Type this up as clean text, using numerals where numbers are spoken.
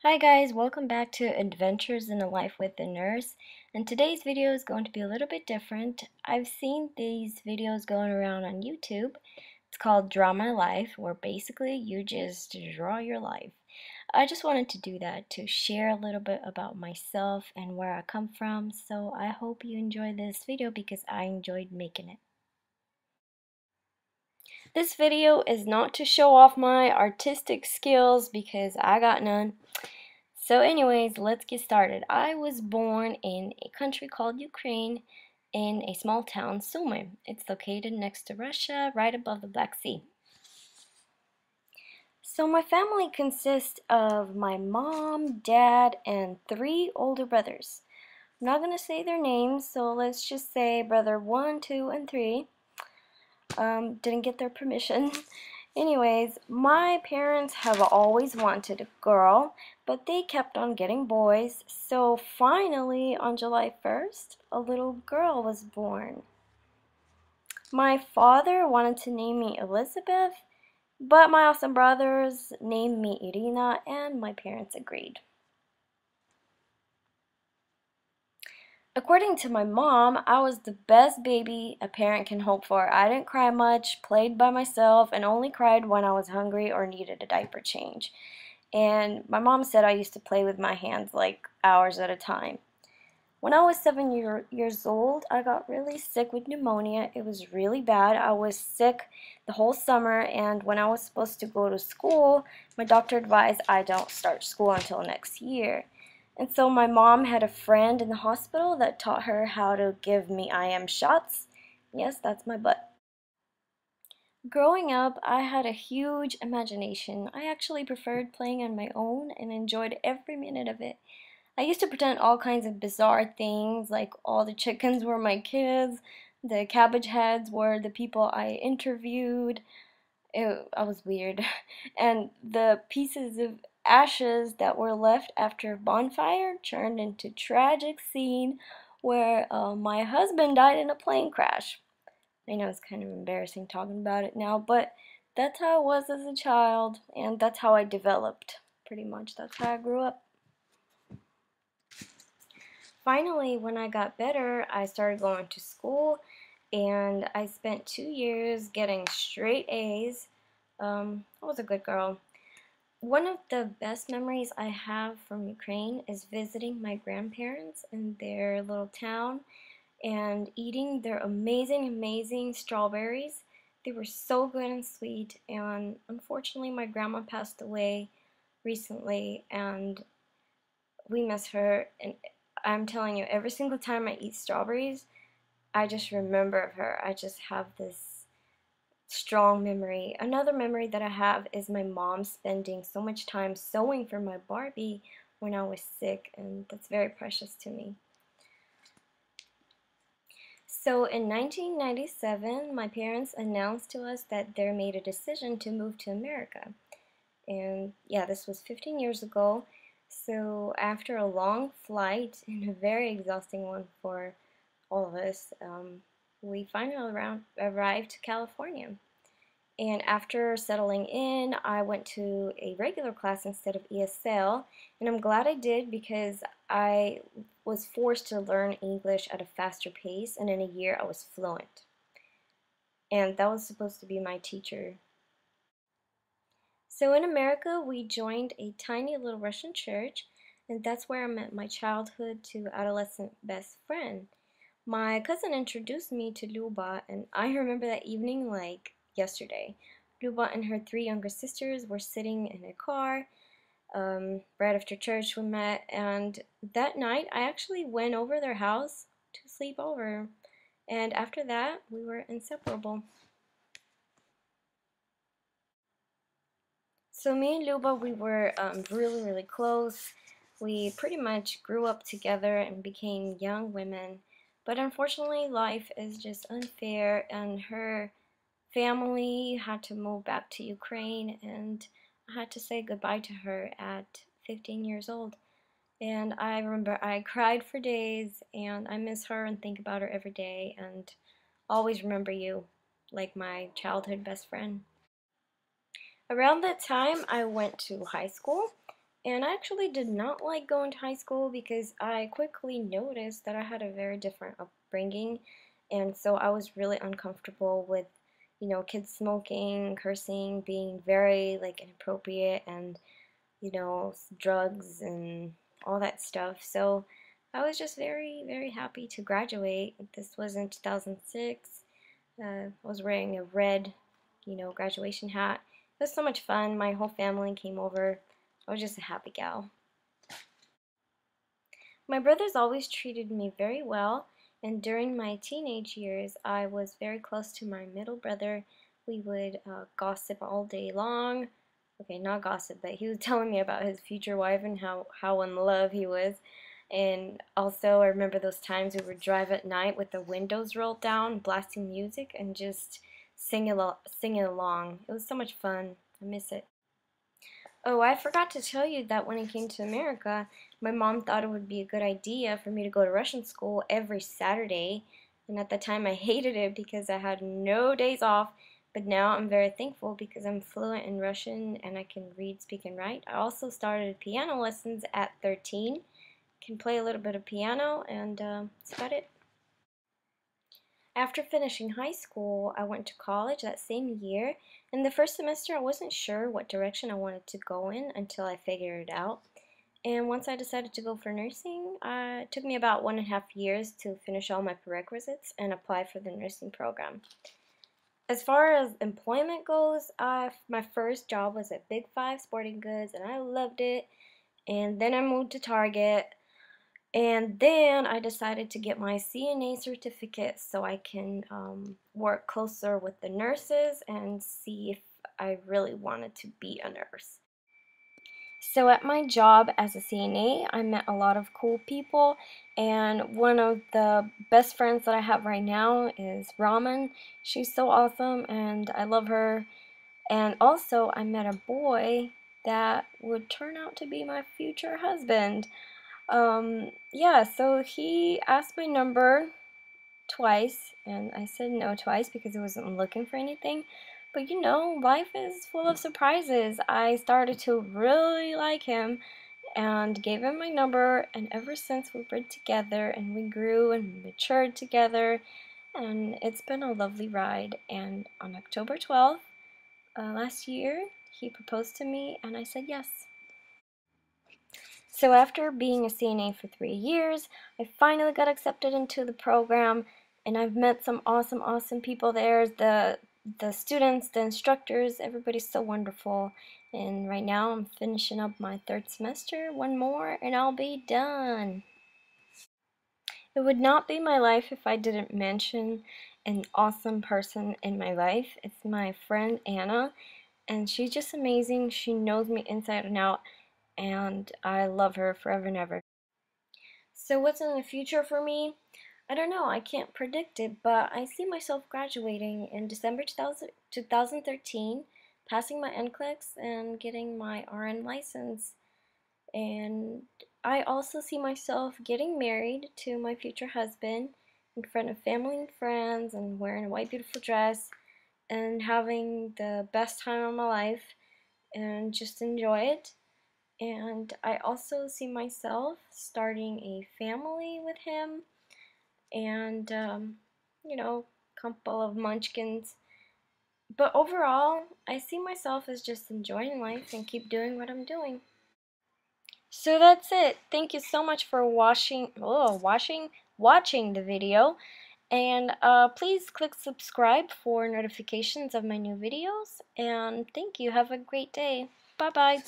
Hi guys, welcome back to Adventures in a Life with a Nurse. And today's video is going to be a little bit different. I've seen these videos going around on YouTube. It's called Draw My Life, where basically you just draw your life. I just wanted to do that to share a little bit about myself and where I come from. So I hope you enjoy this video because I enjoyed making it. This video is not to show off my artistic skills because I got none. So anyways, let's get started. I was born in a country called Ukraine in a small town, Sumy. It's located next to Russia, right above the Black Sea. So my family consists of my mom, dad, and three older brothers. I'm not going to say their names, so let's just say brother 1, 2, and 3. Didn't get their permission. Anyways, my parents have always wanted a girl, but they kept on getting boys. So finally, on July 1st, a little girl was born. My father wanted to name me Elizabeth, but my awesome brothers named me Irina, and my parents agreed. According to my mom, I was the best baby a parent can hope for. I didn't cry much, played by myself, and only cried when I was hungry or needed a diaper change. And my mom said I used to play with my hands like hours at a time. When I was 7 years old, I got really sick with pneumonia. It was really bad. I was sick the whole summer, and when I was supposed to go to school, my doctor advised I don't start school until next year. And so my mom had a friend in the hospital that taught her how to give me IM shots. Yes, that's my butt. Growing up, I had a huge imagination. I actually preferred playing on my own and enjoyed every minute of it. I used to pretend all kinds of bizarre things, like all the chickens were my kids, the cabbage heads were the people I interviewed. I was weird. And the pieces of ashes that were left after a bonfire turned into tragic scene where my husband died in a plane crash. I know it's kind of embarrassing talking about it now, but that's how I was as a child, and that's how I developed, pretty much. That's how I grew up. Finally, when I got better, I started going to school, and I spent 2 years getting straight A's. I was a good girl. One of the best memories I have from Ukraine is visiting my grandparents in their little town and eating their amazing strawberries. They were so good and sweet, and unfortunately my grandma passed away recently, and we miss her. And I'm telling you, every single time I eat strawberries, I just remember of her. I just have this strong memory. Another memory that I have is my mom spending so much time sewing for my Barbie when I was sick, and that's very precious to me. So in 1997, my parents announced to us that they made a decision to move to America. And yeah, this was 15 years ago. So after a long flight and a very exhausting one for all of us, we finally arrived to California. And after settling in, I went to a regular class instead of ESL, and I'm glad I did because I was forced to learn English at a faster pace, and in a year I was fluent. And that was supposed to be my teacher. So in America, we joined a tiny little Russian church, and that's where I met my childhood to adolescent best friend. My cousin introduced me to Luba, and I remember that evening like yesterday. Luba and her three younger sisters were sitting in a car. Right after church we met, and that night I actually went over their house to sleep over. And after that, we were inseparable. So me and Luba, we were really close. We pretty much grew up together and became young women. But unfortunately, life is just unfair, and her family had to move back to Ukraine, and I had to say goodbye to her at 15 years old. And I remember I cried for days, and I miss her and think about her every day, and always remember you like my childhood best friend. Around that time, I went to high school, And I actually did not like going to high school because I quickly noticed that I had a very different upbringing, and so I was really uncomfortable with, kids smoking, cursing, being very like inappropriate, and drugs and all that stuff. So I was just very, very happy to graduate. This was in 2006. I was wearing a red, graduation hat. It was so much fun. My whole family came over. I was just a happy gal. My brothers always treated me very well, and during my teenage years, I was very close to my middle brother. We would gossip all day long. Okay, not gossip, but he was telling me about his future wife and how in love he was. And also, I remember those times we would drive at night with the windows rolled down, blasting music, and just singing along. It was so much fun. I miss it. Oh, I forgot to tell you that when I came to America, my mom thought it would be a good idea for me to go to Russian school every Saturday. And at the time, I hated it because I had no days off. But now I'm very thankful because I'm fluent in Russian and I can read, speak, and write. I also started piano lessons at 13. Can play a little bit of piano, and that's about it. After finishing high school, I went to college that same year. In the first semester, I wasn't sure what direction I wanted to go in until I figured it out. And once I decided to go for nursing, it took me about 1.5 years to finish all my prerequisites and apply for the nursing program. As far as employment goes, my first job was at Big Five Sporting Goods, and I loved it. And then I moved to Target. And then I decided to get my CNA certificate so I can work closer with the nurses and see if I really wanted to be a nurse. So at my job as a CNA, I met a lot of cool people, and one of the best friends that I have right now is Raman. She's so awesome, and I love her. And also, I met a boy that would turn out to be my future husband. Yeah, so he asked my number twice, and I said no twice because I wasn't looking for anything. But life is full of surprises. I started to really like him and gave him my number, and ever since we've been together and we grew and matured together, and it's been a lovely ride. And on October 12th, last year, he proposed to me, and I said yes. So after being a CNA for 3 years, I finally got accepted into the program, and I've met some awesome, awesome people there. The students, the instructors, everybody's so wonderful. And right now I'm finishing up my third semester, one more, and I'll be done. It would not be my life if I didn't mention an awesome person in my life. It's my friend Anna, and she's just amazing. She knows me inside and out, and I love her forever and ever. So what's in the future for me? I don't know, I can't predict it, but I see myself graduating in December 2013, passing my NCLEX, and getting my RN license. And I also see myself getting married to my future husband in front of family and friends and wearing a white beautiful dress and having the best time of my life and just enjoy it. And I also see myself starting a family with him and, couple of munchkins. But overall, I see myself as just enjoying life and keep doing what I'm doing. So that's it. Thank you so much for watching the video. And please click subscribe for notifications of my new videos. And thank you. Have a great day. Bye-bye.